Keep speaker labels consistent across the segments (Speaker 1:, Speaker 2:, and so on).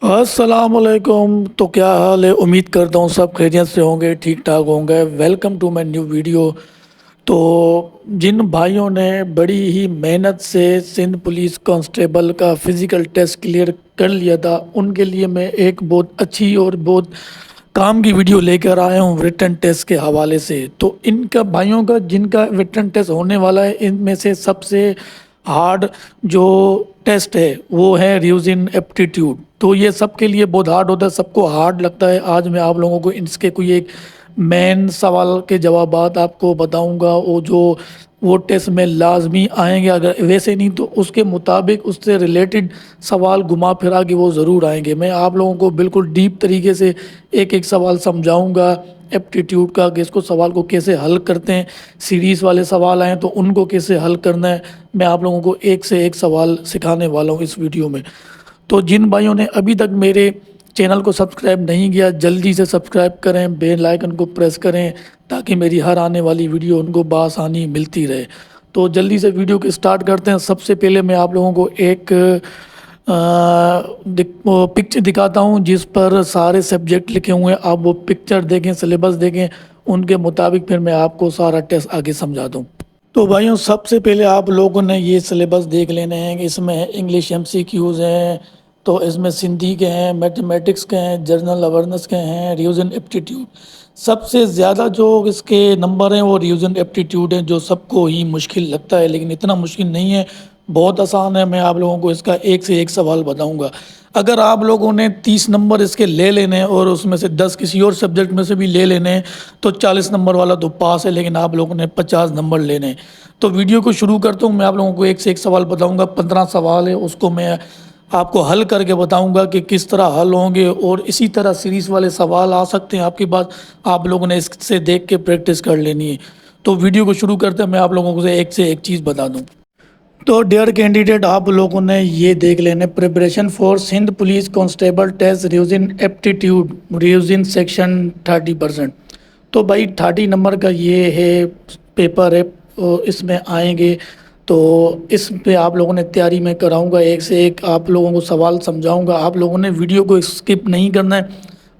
Speaker 1: अस्सलामुअलैकुम। तो क्या हाल है? उम्मीद करता हूँ सब खैरियत से होंगे, ठीक ठाक होंगे। Welcome to my new video. तो जिन भाइयों ने बड़ी ही मेहनत से सिंध पुलिस कांस्टेबल का फिज़िकल टेस्ट क्लियर कर लिया था, उनके लिए मैं एक बहुत अच्छी और बहुत काम की वीडियो लेकर आया हूँ रिटन टेस्ट के हवाले से। तो इनका भाइयों का जिनका रिटन टेस्ट होने वाला है, इनमें से सबसे हार्ड जो टेस्ट है वो है रीजनिंग एप्टीट्यूड। तो ये सबके लिए बहुत हार्ड होता है, सबको हार्ड लगता है। आज मैं आप लोगों को इसके कोई एक मेन सवाल के जवाबात आपको बताऊंगा, वो टेस्ट में लाजमी आएंगे। अगर वैसे नहीं तो उसके मुताबिक उससे रिलेटेड सवाल घुमा फिरा के वो ज़रूर आएंगे। मैं आप लोगों को बिल्कुल डीप तरीके से एक एक सवाल समझाऊंगा एप्टीट्यूड का, कि इसको सवाल को कैसे हल करते हैं। सीरीज़ वाले सवाल आए तो उनको कैसे हल करना है, मैं आप लोगों को एक से एक सवाल सिखाने वाला हूँ इस वीडियो में। तो जिन भाइयों ने अभी तक मेरे चैनल को सब्सक्राइब नहीं किया, जल्दी से सब्सक्राइब करें, बेल आइकन को प्रेस करें, ताकि मेरी हर आने वाली वीडियो उनको बआसानी मिलती रहे। तो जल्दी से वीडियो को स्टार्ट करते हैं। सबसे पहले मैं आप लोगों को एक वो पिक्चर दिखाता हूँ जिस पर सारे सब्जेक्ट लिखे हुए हैं। आप वो पिक्चर देखें, सिलेबस देखें, उनके मुताबिक फिर मैं आपको सारा टेस्ट आगे समझा दूँ। तो भाइयों, सबसे पहले आप लोगों ने ये सिलेबस देख लेने हैं। इसमें इंग्लिश एमसीक्यूज़ हैं, तो इसमें सिंधी के हैं, मैथमेटिक्स के हैं, जनरल अवेयरनेस के हैं, रीजन एप्टीट्यूड। सबसे ज़्यादा जो इसके नंबर हैं वो रीजन एप्टीट्यूड हैं, जो सबको ही मुश्किल लगता है, लेकिन इतना मुश्किल नहीं है, बहुत आसान है। मैं आप लोगों को इसका एक से एक सवाल बताऊंगा। अगर आप लोगों ने 30 नंबर इसके ले लेने हैं और उसमें से 10 किसी और सब्जेक्ट में से भी ले लेने हैं, तो 40 नंबर वाला तो पास है, लेकिन आप लोगों ने 50 नंबर लेने हैं। तो वीडियो को शुरू करता हूँ। मैं आप लोगों को एक से एक सवाल बताऊंगा। 15 सवाल है, उसको मैं आपको हल करके बताऊंगा कि किस तरह हल होंगे। और इसी तरह सीरीज़ वाले सवाल आ सकते हैं आपके पास, आप लोगों ने इससे देख के प्रैक्टिस कर लेनी है। तो वीडियो को शुरू करते हैं, मैं आप लोगों को से एक चीज़ बता दूँ। तो डियर कैंडिडेट, आप लोगों ने ये देख लेने, preparation for Sindh police constable test reasoning aptitude, reasoning section 30%। तो भाई 30 नंबर का ये है पेपर है, इसमें आएंगे। तो इस पे आप लोगों ने तैयारी में कराऊंगा, एक से एक आप लोगों को सवाल समझाऊंगा। आप लोगों ने वीडियो को स्किप नहीं करना है,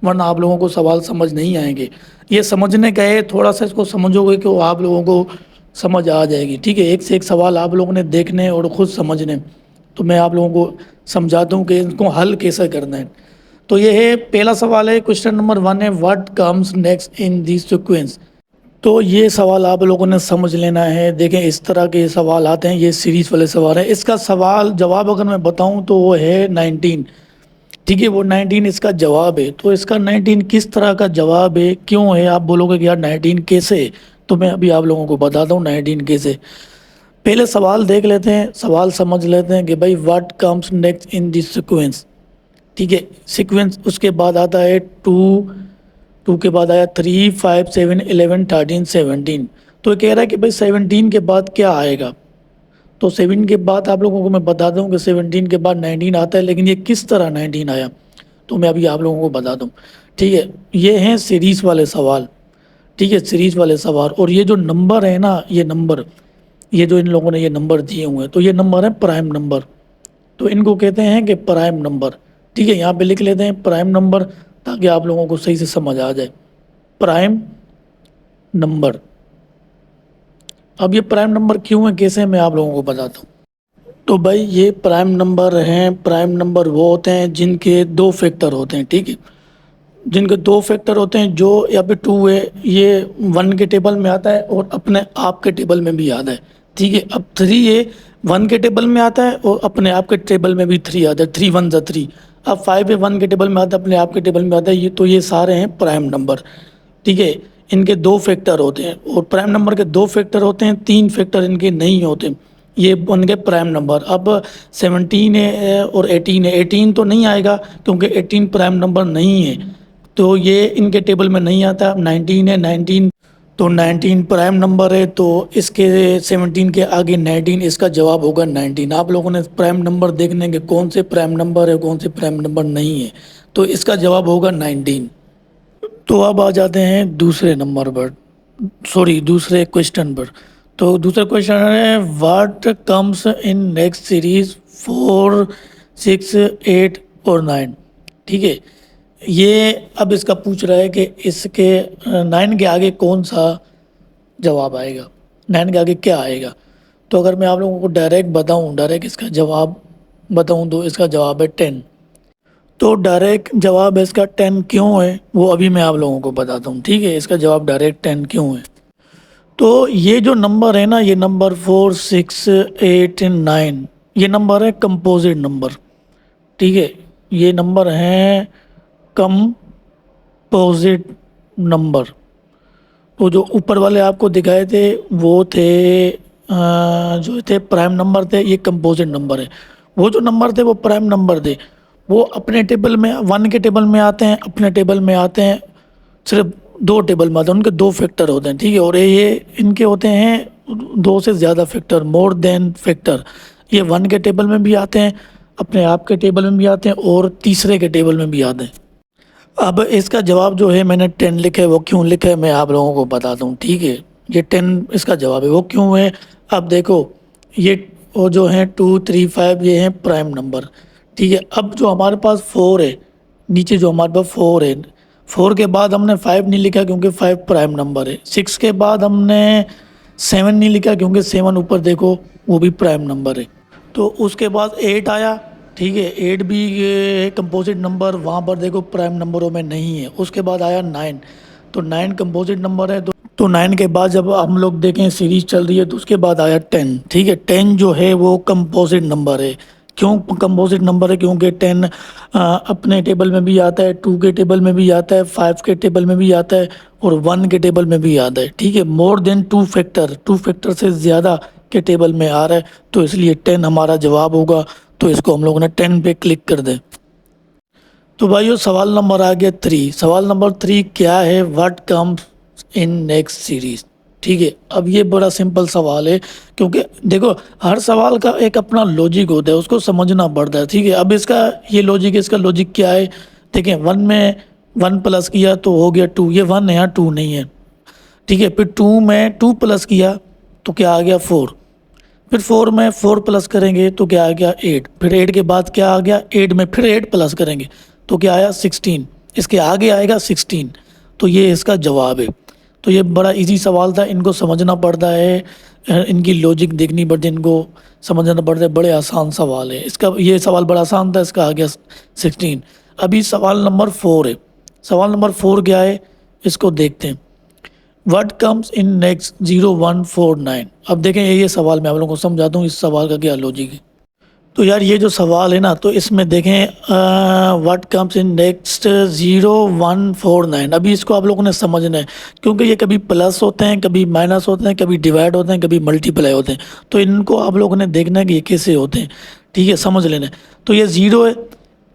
Speaker 1: वरना आप लोगों को सवाल समझ नहीं आएंगे। ये समझने का है, थोड़ा सा इसको समझोगे कि वो आप लोगों को समझ आ जाएगी। ठीक है, एक से एक सवाल आप लोगों ने देखने और ख़ुद समझने। तो मैं आप लोगों को समझाता हूँ कि इनको हल कैसे करना है। तो ये है, पहला सवाल है, क्वेश्चन नंबर 1 है, what comes next in this sequence. तो ये सवाल आप लोगों ने समझ लेना है। देखें, इस तरह के सवाल आते हैं, ये सीरीज वाले सवाल है। इसका सवाल जवाब अगर मैं बताऊं तो वो है 19। ठीक है, वो 19 इसका जवाब है। तो इसका 19 किस तरह का जवाब है, क्यों है, आप बोलोगे कि यार 19 कैसे है, तो मैं अभी आप लोगों को बताता हूँ 19 कैसे। पहले सवाल देख लेते हैं, सवाल समझ लेते हैं कि भाई what comes next in this sequence. ठीक है, सीक्वेंस उसके बाद आता है 2, 2 के बाद आया 3, 5, 7, 11, 13, 17। तो ये कह रहा है कि भाई 17 के बाद क्या आएगा। तो 7 के बाद आप लोगों को मैं बताता हूँ कि 17 के बाद 19 आता है, लेकिन ये किस तरह 19 आया, तो मैं अभी आप लोगों को बताता हूँ। ठीक है, ये हैं सीरीज़ वाले सवाल। ठीक है, सीरीज़ वाले सवाल। और ये जो नंबर है ना, ये नंबर, ये जो इन लोगों ने ये नंबर दिए हुए हैं, तो ये नंबर है प्राइम नंबर। तो इनको कहते हैं कि प्राइम नंबर। ठीक है, यहाँ पे लिख लेते हैं प्राइम नंबर, ताकि आप लोगों को सही से समझ आ जाए। Prime number. अब ये प्राइम नंबर क्यों है, कैसे, मैं आप लोगों को बताता हूँ। तो भाई ये प्राइम नंबर हैं, प्राइम नंबर वो होते हैं जिनके 2 फैक्टर होते हैं। ठीक है, जिनके 2 फैक्टर होते हैं, जो यहाँ पे 2 है, ये 1 के टेबल में आता है और अपने आप के टेबल में भी आता है। ठीक है, अब 3 है, 1 के टेबल में आता है और अपने आप के टेबल में भी 3 आता है, 3 1 जा 3। अब 5 है, 1 के टेबल में आता है, अपने आप के टेबल में आता है। ये तो ये सारे हैं प्राइम नंबर। ठीक है, इनके 2 फैक्टर होते हैं, और प्राइम नंबर के 2 फैक्टर होते हैं, 3 फैक्टर इनके नहीं होते। ये बन गए प्राइम नंबर। अब 17 है और 18 है, 18 तो नहीं आएगा क्योंकि 18 प्राइम नंबर नहीं है, तो ये इनके टेबल में नहीं आता। 19 है, 19 तो 19 प्राइम नंबर है, तो इसके 17 के आगे 19, इसका जवाब होगा 19। आप लोगों ने प्राइम नंबर देखने के कौन से प्राइम नंबर है, कौन से प्राइम नंबर नहीं है, तो इसका जवाब होगा 19। तो अब आ जाते हैं दूसरे नंबर पर, सॉरी दूसरे क्वेश्चन पर। तो दूसरा क्वेश्चन है, what comes in next series 4, 6, 8 और 9। ठीक है। ये अब इसका पूछ रहा है कि इसके 9 के आगे कौन सा जवाब आएगा, 9 के आगे क्या आएगा। तो अगर मैं आप लोगों को डायरेक्ट बताऊं, डायरेक्ट इसका जवाब बताऊं तो इसका जवाब है 10। तो डायरेक्ट जवाब है इसका 10 क्यों है वो अभी मैं आप लोगों को बताता हूँ, ठीक है। इसका जवाब डायरेक्ट 10 क्यों है। तो ये जो नंबर है ना, ये नंबर 4, 6, 8, 9, ये नंबर है कंपोजिट नंबर, ठीक है। ये नंबर हैं कंपोजिट नंबर। तो जो ऊपर वाले आपको दिखाए थे वो थे जो थे प्राइम नंबर थे, ये कंपोजिट नंबर है। वो जो नंबर थे वो प्राइम नंबर थे, वो अपने टेबल में 1 के टेबल में आते हैं, अपने टेबल में आते हैं सिर्फ 2 टेबल में आते हैं, उनके 2 फैक्टर होते हैं, ठीक है। और ये इनके होते हैं 2 से ज़्यादा फैक्टर, मोर देन फैक्टर। ये 1 के टेबल में भी आते हैं, अपने आप के टेबल में भी आते हैं और तीसरे के टेबल में भी आते हैं। अब इसका जवाब जो है मैंने 10 लिखा है, वो क्यों लिखा है मैं आप लोगों को बताता हूँ, ठीक है। ये 10 इसका जवाब है, वो क्यों है। अब देखो ये वो जो है 2, 3, 5 ये हैं प्राइम नंबर, ठीक है। अब जो हमारे पास 4 है, नीचे जो हमारे पास 4 है, 4 के बाद हमने 5 नहीं लिखा क्योंकि 5 प्राइम नंबर है। 6 के बाद हमने 7 नहीं लिखा क्योंकि 7 ऊपर देखो वो भी प्राइम नंबर है। तो उसके बाद 8 आया, ठीक है। 8 भी कंपोजिट नंबर, वहाँ पर देखो प्राइम नंबरों में नहीं है। उसके बाद आया 9, तो 9 कंपोजिट नंबर है। तो 9 के बाद जब हम लोग देखें सीरीज चल रही है तो उसके बाद आया 10, ठीक है। 10 जो है वो कंपोजिट नंबर है। क्यों कंपोजिट नंबर है, क्योंकि 10 अपने टेबल में भी आता है, 2 के टेबल में भी आता है, 5 के टेबल में भी आता है और 1 के टेबल में भी आता है, ठीक है। मोर देन 2 फैक्टर, 2 फैक्टर से ज़्यादा के टेबल में आ रहा है, तो इसलिए 10 हमारा जवाब होगा। तो इसको हम लोगों ने 10 पे क्लिक कर दें। तो भाइयों सवाल नंबर आ गया 3। सवाल नंबर 3 क्या है, what comes in next series, ठीक है। अब ये बड़ा सिंपल सवाल है, क्योंकि देखो हर सवाल का एक अपना लॉजिक होता है, उसको समझना पड़ता है, ठीक है। अब इसका ये लॉजिक है, इसका लॉजिक क्या है, देखें 1 में 1 प्लस किया तो हो गया 2, ये 1 है यहाँ 2 नहीं है, ठीक है। फिर 2 में 2 प्लस किया तो क्या आ गया 4, फिर 4 में 4 प्लस करेंगे तो क्या आ गया 8, फिर 8 के बाद क्या आ गया 8 में फिर 8 प्लस करेंगे तो क्या आया 16, इसके आगे आएगा 16। तो ये इसका जवाब है। तो ये बड़ा इजी सवाल था, इनको समझना पड़ता है, इनकी लॉजिक देखनी पड़ती है, इनको समझना पड़ता है। बड़े आसान सवाल है इसका, ये सवाल बड़ा आसान था, इसका आ गया 16। अभी सवाल नंबर 4 है। सवाल नंबर 4 क्या है इसको देखते हैं। What comes in next 0149। अब देखें ये सवाल मैं आप लोगों को समझाता हूँ, इस सवाल का क्या लॉजिक है। तो यार ये जो सवाल है ना, तो इसमें देखें व्हाट कम्स इन नेक्स्ट 0149। अभी इसको आप लोगों ने समझना है, क्योंकि ये कभी प्लस होते हैं, कभी माइनस होते हैं, कभी डिवाइड होते हैं, कभी मल्टीप्लाई होते हैं। तो इनको आप लोगों ने देखना है कि ये कैसे होते हैं, ठीक है, समझ लेना है। तो ये 0 है,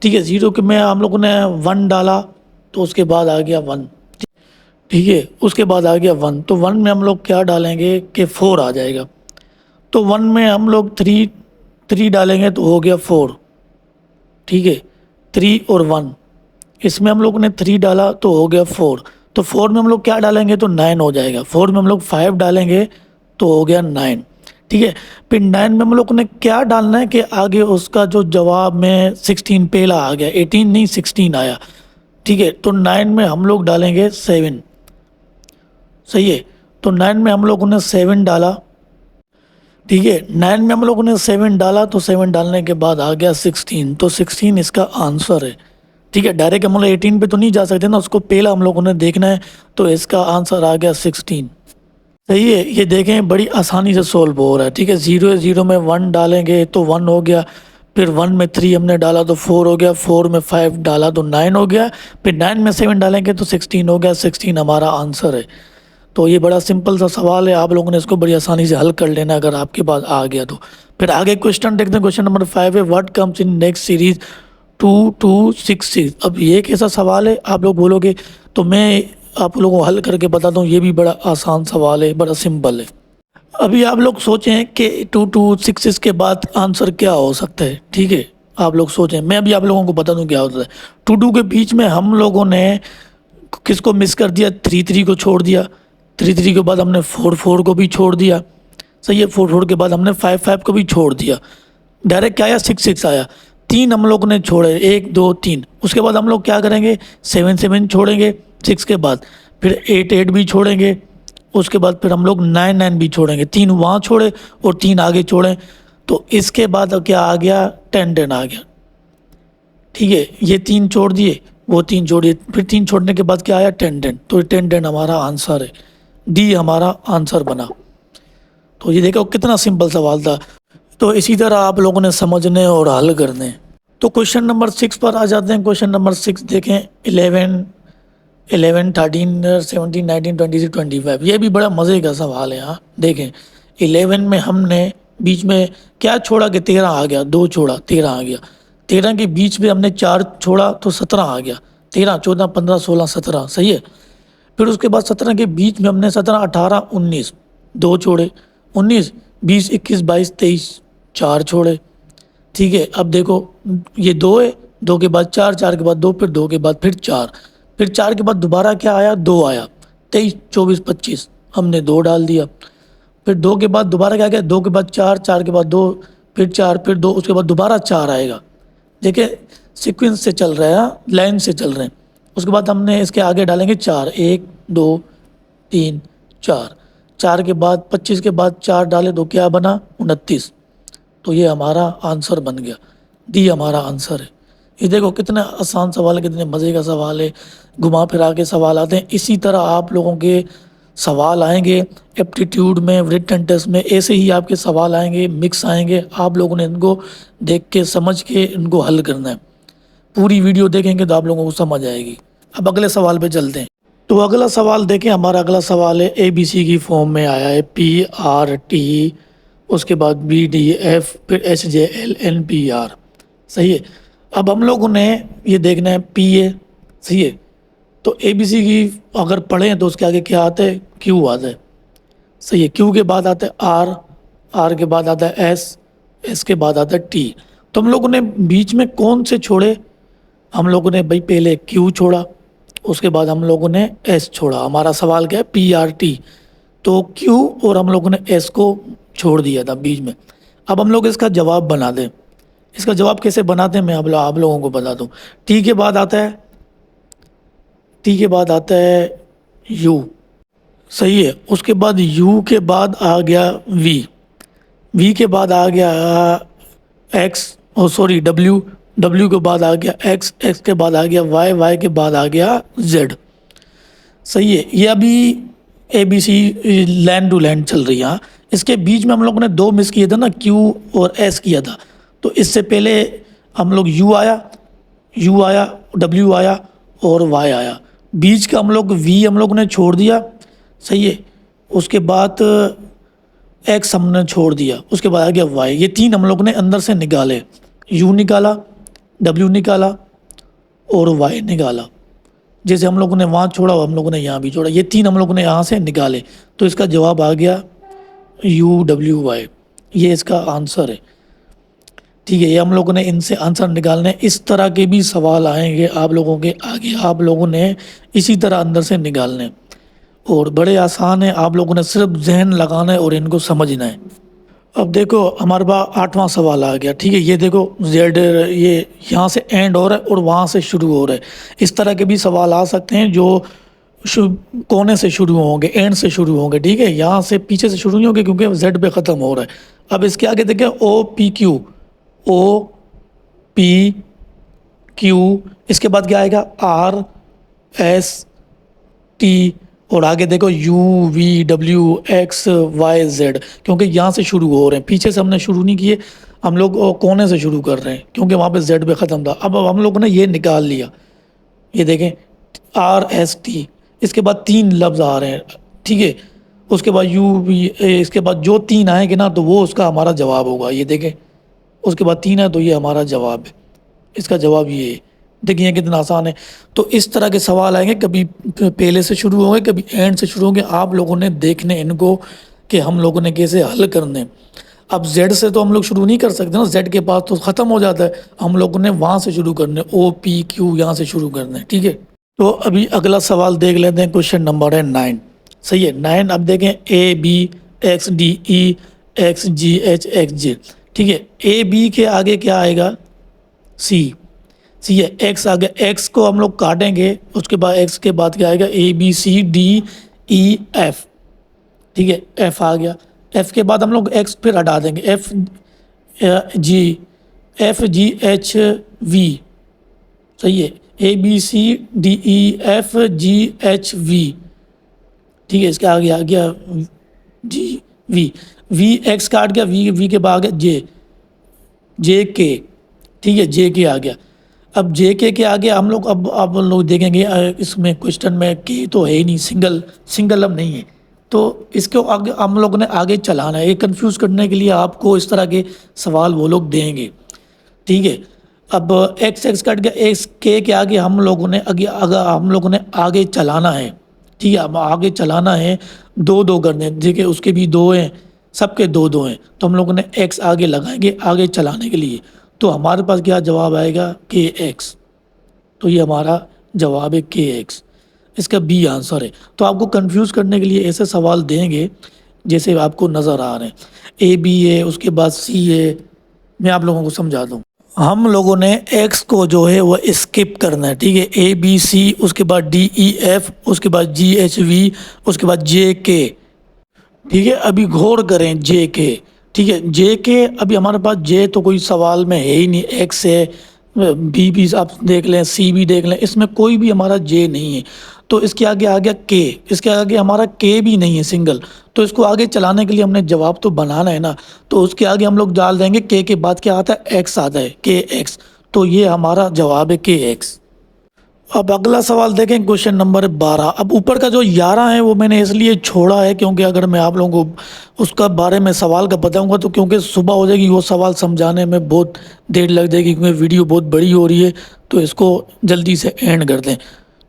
Speaker 1: ठीक है। 0 के में हम लोगों ने 1 डाला तो उसके बाद आ गया 1, ठीक है। उसके बाद आ गया 1, तो 1 में हम लोग क्या डालेंगे कि 4 आ जाएगा। तो 1 में हम लोग 3 डालेंगे तो हो गया 4, ठीक है। 3 और 1, इसमें हम लोग ने 3 डाला तो हो गया 4। तो 4 में हम लोग क्या डालेंगे तो 9 हो जाएगा। 4 में हम लोग 5 डालेंगे तो हो गया 9, ठीक है। फिर 9 में हम लोग ने क्या डालना है कि आगे उसका जो जवाब में 16 पहला आ गया, 18 नहीं 16 आया, ठीक है। तो 9 में हम लोग डालेंगे 7, सही है। तो 9 में हम लोगों ने 7 डाला, ठीक है। 9 में हम लोगों ने 7 डाला तो 7 डालने के बाद आ गया 16, तो 16 इसका आंसर है, ठीक है। डायरेक्ट हम लोग 18 पे तो नहीं जा सकते ना, उसको पहला हम लोगों ने देखना है, तो इसका आंसर आ गया 16, सही है। ये देखें बड़ी आसानी से सोल्व हो रहा है, ठीक है। 0 में 1 डालेंगे तो 1 हो गया, फिर 1 में 3 हमने डाला तो 4 हो गया, 4 में 5 डाला तो 9 हो गया, फिर 9 में 7 डालेंगे तो 16 हो गया, 16 हमारा आंसर है। तो ये बड़ा सिंपल सा सवाल है, आप लोगों ने इसको बड़ी आसानी से हल कर लेना अगर आपके पास आ गया तो। फिर आगे क्वेश्चन देखते हैं, क्वेश्चन नंबर 5 है what comes in next series 2266। अब ये कैसा सवाल है आप लोग बोलोगे, तो मैं आप लोगों को हल करके बताता हूँ। ये भी बड़ा आसान सवाल है, बड़ा सिंपल है। अभी आप लोग सोचें कि 2266 के बाद आंसर क्या हो सकता है, ठीक है। आप लोग सोचें, मैं अभी आप लोगों को बता दूं क्या होता है। 22 के बीच में हम लोगों ने किसको मिस कर दिया, 33 को छोड़ दिया। 33 के बाद हमने 44 को भी छोड़ दिया, सही है। 44 के बाद हमने 55 को भी छोड़ दिया। डायरेक्ट क्या आया 66 आया। 3 हम लोग ने छोड़े, 1 2 3। उसके बाद हम लोग क्या करेंगे, 7 7 छोड़ेंगे 6 के बाद, फिर 8 8 भी छोड़ेंगे। उसके बाद फिर हम लोग 9 9 भी छोड़ेंगे, 3 वहाँ छोड़े और 3 आगे छोड़े। तो इसके बाद अब क्या आ गया, 10 10 आ गया। ठीक है, ये 3 छोड़ दिए, वो 3 छोड़िए, फिर 3 छोड़ने के बाद क्या आया, 10 10। तो 10 10 हमारा आंसर है, डी हमारा आंसर बना। तो ये देखो कितना सिंपल सवाल था। तो इसी तरह आप लोगों ने समझने और हल करने। तो क्वेश्चन नंबर 6 पर आ जाते हैं। क्वेश्चन नंबर 6 देखें, 11 11 13 17 19 20 25। ये भी बड़ा मज़े का सवाल है। हाँ देखें, 11 में हमने बीच में क्या छोड़ा कि 13 आ गया, 2 छोड़ा 13 आ गया। 13 के बीच में हमने 4 छोड़ा तो 17 आ गया। 13 14 15 16 17, सही है। फिर उसके बाद 17 के बीच में हमने 17 18 19 2 छोड़े, 19 20 21 22 23 4 छोड़े। ठीक है, अब देखो ये 2 है, 2 के बाद 4, 4 के बाद 2, फिर 2 के बाद फिर 4, फिर 4 के बाद दोबारा क्या आया, 2 आया। 23 24 25 हमने 2 डाल दिया। फिर 2 के बाद दोबारा क्या गया, 2 के बाद 4, 4 के बाद 2, फिर 4, फिर 2, उसके बाद दोबारा 4 आएगा। देखिए सीक्वेंस से चल रहा है, हाँ, लाइन से चल रहे हैं। उसके बाद हमने इसके आगे डालेंगे 4, 1 2 3 4। 4 के बाद 25 के बाद 4 डाले तो क्या बना, 29। तो ये हमारा आंसर बन गया, डी हमारा आंसर है। ये देखो कितना आसान सवाल है, कितने मज़े का सवाल है, घुमा फिरा के सवाल आते हैं। इसी तरह आप लोगों के सवाल आएंगे एप्टीट्यूड में, रिटन टेस्ट में, ऐसे ही आपके सवाल आएंगे, मिक्स आएंगे। आप लोगों ने इनको देख के समझ के इनको हल करना है। पूरी वीडियो देखेंगे तो आप लोगों को समझ आएगी। अब अगले सवाल पे चलते हैं। तो अगला सवाल देखें, हमारा अगला सवाल है ABC की फॉर्म में आया है, PRT, उसके बाद BDF, फिर HJLNPR, सही है। अब हम लोगों ने ये देखना है PA, सही है। तो ABC की अगर पढ़ें तो उसके आगे क्या आता है, Q आता है, सही है। Q के बाद आता है R, R के बाद आता है S, S के बाद आता है T। तो हम लोगों ने बीच में कौन से छोड़े, हम लोगों ने भाई पहले Q छोड़ा, उसके बाद हम लोगों ने S छोड़ा। हमारा सवाल क्या है, PRT। तो Q और हम लोगों ने S को छोड़ दिया था बीच में। अब हम लोग इसका जवाब बना दें। इसका जवाब कैसे बनाते हैं मैं आप लोगों को बता दूं। T के बाद आता है, T के बाद आता है U, सही है। उसके बाद U के बाद आ गया V, V के बाद आ गया X, ओ सॉरी W, W के बाद आ गया X, X के बाद आ गया Y, Y के बाद आ गया Z, सही है। ये अभी ABC लैंड टू लैंड चल रही है। हाँ, इसके बीच में हम लोगों ने 2 मिस किए थे ना, Q और S किया था। तो इससे पहले हम लोग U आया, W आया और Y आया। बीच का हम लोग V हम लोग ने छोड़ दिया, सही है। उसके बाद X हमने छोड़ दिया, उसके बाद आ गया Y। ये 3 हम लोग ने अंदर से निकाले, U निकाला, W निकाला और Y निकाला। जैसे हम लोगों ने वहाँ छोड़ा हम लोगों ने यहाँ भी छोड़ा, ये 3 हम लोगों ने यहाँ से निकाले। तो इसका जवाब आ गया UWY, ये इसका आंसर है। ठीक है, ये हम लोगों ने इनसे आंसर निकालने। इस तरह के भी सवाल आएंगे आप लोगों के आगे, आप लोगों ने इसी तरह अंदर से निकालने, और बड़े आसान है। आप लोगों ने सिर्फ जहन लगाना है और इनको समझना है। अब देखो हमारे पास 8वां सवाल आ गया। ठीक है, ये देखो जेड, ये यहाँ से एंड हो रहा है और वहाँ से शुरू हो रहा है। इस तरह के भी सवाल आ सकते हैं जो कोने से शुरू होंगे, एंड से शुरू होंगे। ठीक है, यहाँ से पीछे से शुरू नहीं होंगे क्योंकि जेड पे ख़त्म हो रहा है। अब इसके आगे देखें OPQ, OPQ, इसके बाद क्या आएगा RST, और आगे देखो UVWXYZ, क्योंकि यहाँ से शुरू हो रहे हैं, पीछे से हमने शुरू नहीं किए, हम लोग कोने से शुरू कर रहे हैं क्योंकि वहाँ पे Z पे ख़त्म था। अब हम लोगों ने ये निकाल लिया, ये देखें RST। इसके बाद 3 लफ्ज़ आ रहे हैं, ठीक है। उसके बाद UV, इसके बाद जो 3 आएंगे ना तो वो उसका हमारा जवाब होगा। ये देखें उसके बाद 3 है तो ये हमारा जवाब है, इसका जवाब ये है। देखिए कितना आसान है। तो इस तरह के सवाल आएंगे, कभी पहले से शुरू होंगे, कभी एंड से शुरू होंगे। आप लोगों ने देखने इनको कि हम लोगों ने कैसे हल करने। अब जेड से तो हम लोग शुरू नहीं कर सकते ना, जेड के पास तो ख़त्म हो जाता है। हम लोगों ने वहाँ से शुरू करने, OPQ यहाँ से शुरू करने। ठीक है, तो अभी अगला सवाल देख लेते हैं। क्वेश्चन नंबर है 9, सही है। 9 अब देखें ABXDEXGHXJ। ठीक है, AB के आगे क्या आएगा, सी है, एक्स आ गया, एक्स को हम लोग काटेंगे, उसके बाद एक्स के बाद क्या आएगा, A B C D E F, ठीक है, एफ आ गया, एफ के बाद हम लोग एक्स फिर हटा देंगे, एफ जी एच वी, सही है, A B C D E F G H V, ठीक है, इसके आगे आ गया जी वी एक्स काट गया, वी के बाद आ गया जे के, ठीक है, जे के आ गया। अब जे के आगे हम लोग अब लोग देखेंगे इसमें क्वेश्चन में के तो है ही नहीं, सिंगल अब नहीं है, तो इसको आगे हम लोग ने आगे चलाना है। ये कंफ्यूज करने के लिए आपको इस तरह के सवाल वो लोग देंगे, ठीक है। अब एक्स कट गया, एक्स के आगे हम लोगों ने आगे चलाना है, ठीक है, अब आगे चलाना है, दो दो करने, देखिए उसके भी दो हैं, सबके दो दो हैं, तो हम लोगों ने एक्स आगे लगाएंगे आगे चलाने के लिए, तो हमारे पास क्या जवाब आएगा, के एक्स, तो ये हमारा जवाब है के एक्स, इसका बी आंसर है। तो आपको कंफ्यूज करने के लिए ऐसे सवाल देंगे जैसे आपको नज़र आ रहे हैं, ए बी है, उसके बाद सी है, मैं आप लोगों को समझा दूँ। हम लोगों ने एक्स को जो है वो स्किप करना है, ठीक है, ए बी सी, उसके बाद डी ई एफ, उसके बाद जी एच वी, उसके बाद जे के, ठीक है। अभी गौर करें जे के, ठीक है, जे के अभी हमारे पास जे तो कोई सवाल में है ही नहीं, एक्स है, बी भी आप देख लें, सी भी देख लें, इसमें कोई भी हमारा जे नहीं है, तो इसके आगे आ गया के, इसके आगे हमारा के भी नहीं है सिंगल, तो इसको आगे चलाने के लिए हमने जवाब तो बनाना है ना, तो उसके आगे हम लोग डाल देंगे के बाद क्या आता है, एक्स आता है, के एक्स, तो ये हमारा जवाब है के एक्स। अब अगला सवाल देखें, क्वेश्चन नंबर 12। अब ऊपर का जो 11 है वो मैंने इसलिए छोड़ा है क्योंकि अगर मैं आप लोगों को उसका बारे में सवाल का बताऊंगा तो क्योंकि सुबह हो जाएगी, वो सवाल समझाने में बहुत देर लग जाएगी क्योंकि वीडियो बहुत बड़ी हो रही है, तो इसको जल्दी से एंड कर दें।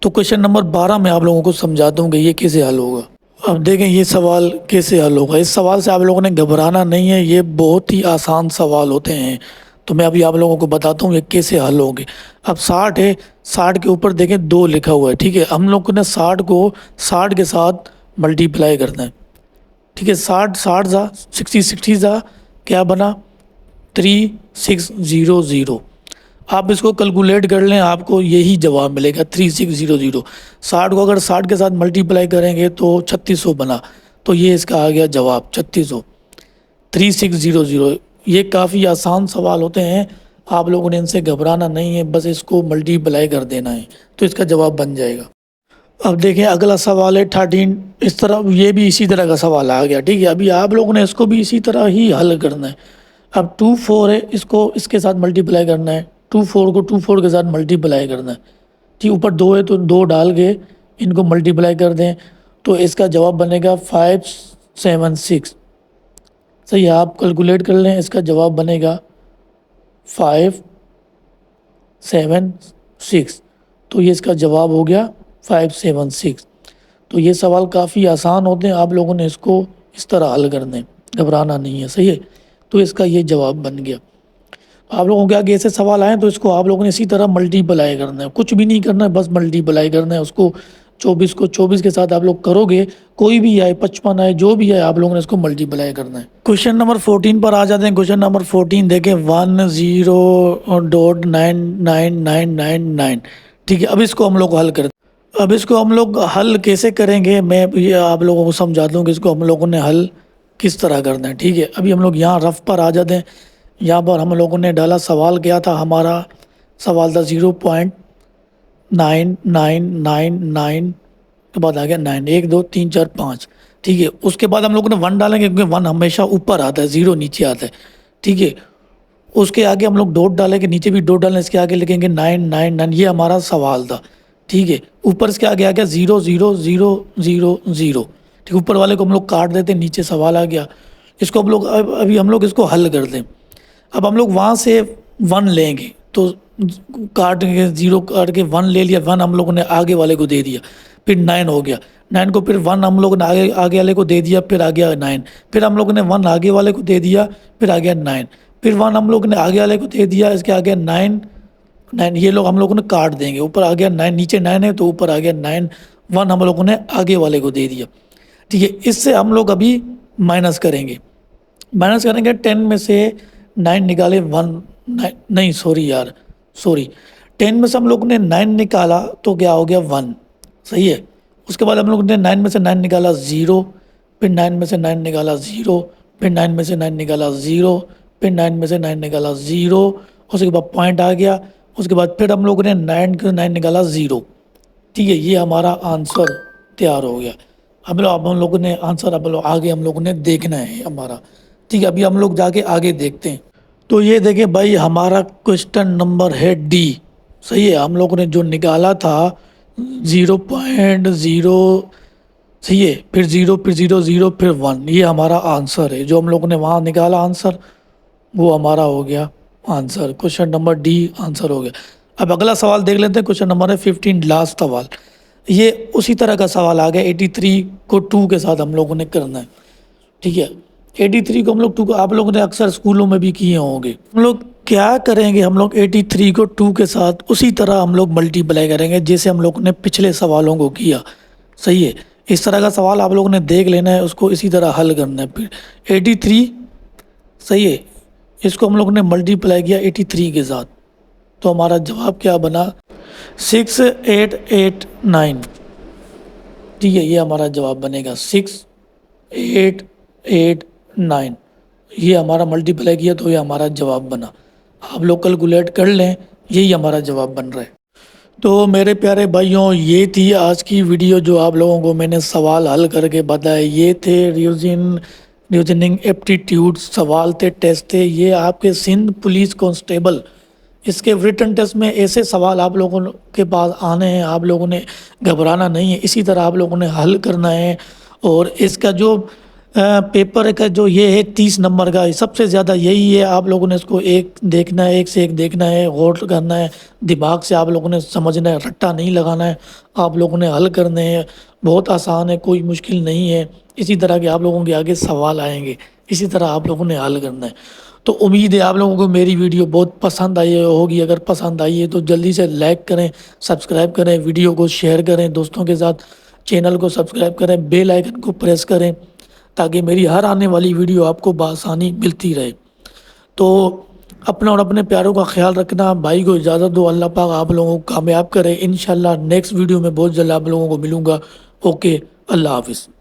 Speaker 1: तो क्वेश्चन नंबर 12 मैं आप लोगों को समझा दूँगा ये कैसे हल होगा। अब देखें ये सवाल कैसे हल होगा। इस सवाल से आप लोगों ने घबराना नहीं है, ये बहुत ही आसान सवाल होते हैं, तो मैं अभी आप लोगों को बताता हूँ ये कैसे हल होंगे। अब 60 है, 60 के ऊपर देखें 2 लिखा हुआ है, ठीक है, हम लोग ने 60 को 60 के साथ मल्टीप्लाई करना है, ठीक है, 60 जा 60 जा क्या बना 3600। आप इसको कैलकुलेट कर लें, आपको यही जवाब मिलेगा 3600। 60 को अगर 60 के साथ मल्टीप्लाई करेंगे तो 3600 बना, तो ये इसका आ गया जवाब 3600। ये काफ़ी आसान सवाल होते हैं, आप लोगों ने इनसे घबराना नहीं है, बस इसको मल्टीप्लाई कर देना है तो इसका जवाब बन जाएगा। अब देखें अगला सवाल है 13, इस तरह ये भी इसी तरह का सवाल आ गया, ठीक है। अभी आप लोगों ने इसको भी इसी तरह ही हल करना है। अब 24 है, इसको इसके साथ मल्टीप्लाई करना है, 24 को 24 के साथ मल्टीप्लाई करना है, ठीक, ऊपर 2 है तो 2 डाल के इनको मल्टीप्लाई कर दें तो इसका जवाब बनेगा 576। सही है, आप कैलकुलेट कर लें, इसका जवाब बनेगा 576, तो ये इसका जवाब हो गया 576। तो ये सवाल काफ़ी आसान होते हैं, आप लोगों ने इसको इस तरह हल करने, घबराना नहीं है, सही है। तो इसका ये जवाब बन गया। आप लोगों के आगे ऐसे सवाल आए तो इसको आप लोगों ने इसी तरह मल्टीप्लाई करना है, कुछ भी नहीं करना है, बस मल्टीप्लाई करना है उसको। 24 को 24 के साथ आप लोग करोगे, कोई भी आए 55 आए जो भी आए, आप लोगों ने इसको मल्टीप्लाई करना है। क्वेश्चन नंबर 14 पर आ जाते हैं। क्वेश्चन नंबर 14 देखें 10.999999, ठीक है। अब इसको हम लोग हल करते, अब इसको हम लोग हल कैसे करेंगे मैं ये आप लोगों को समझा दूँ कि इसको हम लोगों ने हल किस तरह करना है, ठीक है। अभी हम लोग यहाँ रफ पर आ जाते हैं। यहाँ पर हम लोगों ने डाला, सवाल क्या था, हमारा सवाल था 0.9999 के बाद आ गया 9, 1 2 3 4 5, ठीक है। उसके बाद हम लोगों ने 1 डालेंगे क्योंकि 1 हमेशा ऊपर आता है, 0 नीचे आता है, ठीक है। उसके आगे हम लोग डॉट डालेंगे, नीचे भी डॉट डालें, इसके आगे लिखेंगे 999, ये हमारा सवाल था, ठीक है। ऊपर इसके आगे आ गया 00000, ठीक, ऊपर वाले को हम लोग काट देते, नीचे सवाल आ गया। इसको हम लोग अभी हम लोग इसको हल कर दें। अब हम लोग वहाँ से 1 लेंगे तो काट के 0 काट के 1 ले लिया, 1 हम लोगों ने आगे वाले को दे दिया, फिर 9 हो गया, 9 को फिर 1 हम लोगों ने आगे वाले को दे दिया, फिर आ गया 9, फिर हम लोगों ने 1 आगे वाले को दे दिया, फिर आ गया 9, फिर 1 हम लोगों ने आगे वाले को दे दिया, इसके आ गया 9, ये लोग हम लोगों ने काट देंगे, ऊपर आ गया 9, नीचे 9 है तो ऊपर आ गया 9, 1 हम लोगों ने आगे वाले को दे दिया, ठीक है। इससे हम लोग अभी माइनस करेंगे, 10 में से 9 निकाले 1, नहीं सॉरी यार, सॉरी 10 में से हम लोग ने 9 निकाला तो क्या हो गया 1, सही है। उसके बाद हम लोग ने 9 में से 9 निकाला 0, फिर 9 में से 9 निकाला 0, फिर 9 में से 9 निकाला 0, फिर 9 में से 9 निकाला 0, उसके बाद पॉइंट आ गया। उसके बाद फिर हम लोग ने 9 के 9 निकाला 0। ठीक है, ये हमारा आंसर तैयार हो गया। अब हम लोगों ने आंसर अब आगे हम लोगों ने देखना है हमारा। ठीक है, अभी हम लोग जाके आगे देखते हैं। तो ये देखें भाई, हमारा क्वेश्चन नंबर है डी, सही है। हम लोगों ने जो निकाला था 0.0, सही है, फिर 0, फिर 0, 0, फिर 1, ये हमारा आंसर है। जो हम लोगों ने वहाँ निकाला आंसर, वो हमारा हो गया answer. Question number D answer हो गया। अब अगला सवाल देख लेते हैं, क्वेश्चन नंबर है 15, लास्ट सवाल। ये उसी तरह का सवाल आ गया, 83 को 2 के साथ हम लोगों ने करना है। ठीक है, 83 को हम लोग 2 को, आप लोगों ने अक्सर स्कूलों में भी किए होंगे। हम लोग क्या करेंगे, हम लोग 83 को 2 के साथ उसी तरह हम लोग मल्टीप्लाई करेंगे जैसे हम लोगों ने पिछले सवालों को किया, सही है। इस तरह का सवाल आप लोगों ने देख लेना है, उसको इसी तरह हल करना है। फिर 83, सही है, इसको हम लोगों ने मल्टीप्लाई किया 83 के साथ, तो हमारा जवाब क्या बना, 6889। ठीक है, ये हमारा जवाब बनेगा 6889। ये हमारा मल्टीप्लाई किया तो ये हमारा जवाब बना। आप लोग कैलकुलेट कर लें, यही हमारा जवाब बन रहा है। तो मेरे प्यारे भाइयों, ये थी आज की वीडियो जो आप लोगों को मैंने सवाल हल करके बताए। ये थे रीजनिंग एप्टीट्यूड सवाल थे, टेस्ट थे। ये आपके सिंध पुलिस कांस्टेबल, इसके रिटन टेस्ट में ऐसे सवाल आप लोगों के पास आने हैं। आप लोगों ने घबराना नहीं है, इसी तरह आप लोगों ने हल करना है। और इसका जो पेपर का जो ये है 30 नंबर का, सबसे ज़्यादा यही है। आप लोगों ने इसको एक देखना है, एक से एक देखना है, गौर करना है, दिमाग से आप लोगों ने समझना है, रट्टा नहीं लगाना है। आप लोगों ने हल करने हैं, बहुत आसान है, कोई मुश्किल नहीं है। इसी तरह के आप लोगों के आगे सवाल आएंगे, इसी तरह आप लोगों ने हल करना है। तो उम्मीद है आप लोगों को मेरी वीडियो बहुत पसंद आई होगी। अगर पसंद आई है तो जल्दी से लाइक करें, सब्सक्राइब करें, वीडियो को शेयर करें दोस्तों के साथ, चैनल को सब्सक्राइब करें, बेल आइकन को प्रेस करें, ताकि मेरी हर आने वाली वीडियो आपको बआसानी मिलती रहे। तो अपना और अपने प्यारों का ख्याल रखना। भाई को इजाज़त दो, अल्लाह पाक आप लोगों को कामयाब करे। इंशाल्लाह नेक्स्ट वीडियो में बहुत जल्द आप लोगों को मिलूँगा। ओके, अल्लाह हाफिज़।